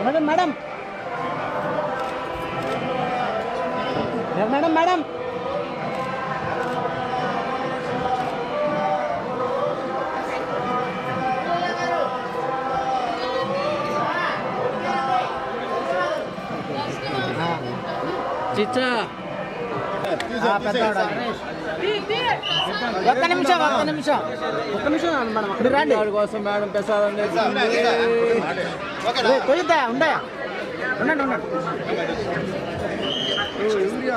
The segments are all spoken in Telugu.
मैडम मैडम मैडम मैडम चिच्चा ఒక్క నిమిషం మేడం అక్కడ రండి కోసం మేడం ప్రసాదం కొద్దిగా ఉండయా ఉండండి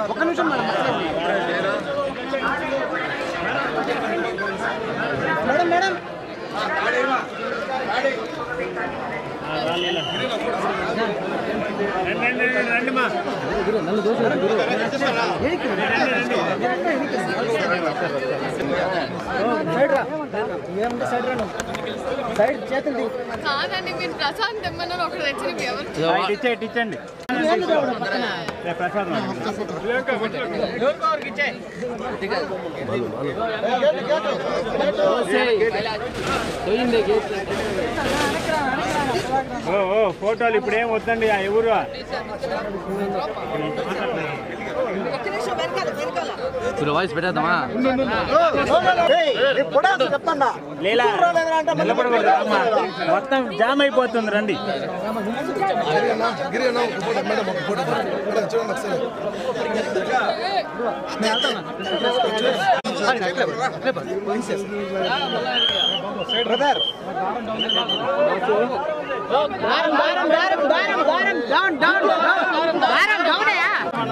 ఒక్క నిమిషం మేడం మేడం సైడ్ చేతులు కాదండి మీరు ప్రసాదం తెమ్మన్నారు ఒకటి తెచ్చి ఇచ్చండి ఫోటోలు ఇప్పుడు ఏం వద్దండి ఎవరు వాయిస్ పెట్టేద్దామా మొత్తం జామ్ అయిపోతుంది రండి బ్రదర్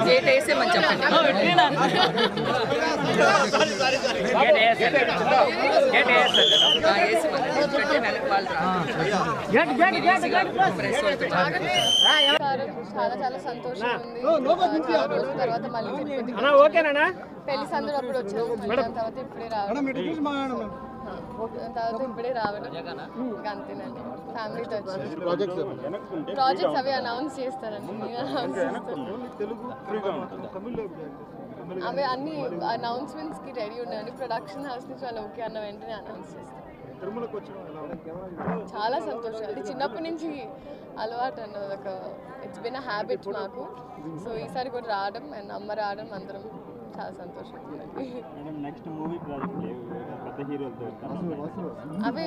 గేట్ వేసేమని చెప్పండి చాలా చాలా సంతోషం ఉంది తర్వాత మళ్ళీ పెళ్లి సందర్భం అప్పుడు వచ్చాను తర్వాత ఇప్పుడే రావడం ఇంకా అంతేనండి ఫ్యామిలీతో వచ్చి ప్రాజెక్ట్స్ అవి అనౌన్స్ చేస్తారండి అవి అన్ని అనౌన్స్మెంట్స్ కి రెడీ ఉన్నాయండి ప్రొడక్షన్ హౌస్ నుంచి వాళ్ళు ఓకే అన్న వెంటనే అనౌన్స్ చేస్తారు చాలా సంతోషం అది చిన్నప్పటి నుంచి అలవాటు అన్నది ఒక ఇట్స్ బిన్ అ హ్యాబిట్ మాకు సో ఈసారి కూడా రావడం అండ్ అమ్మ రావడం అందరం చాలా సంతోషం అవే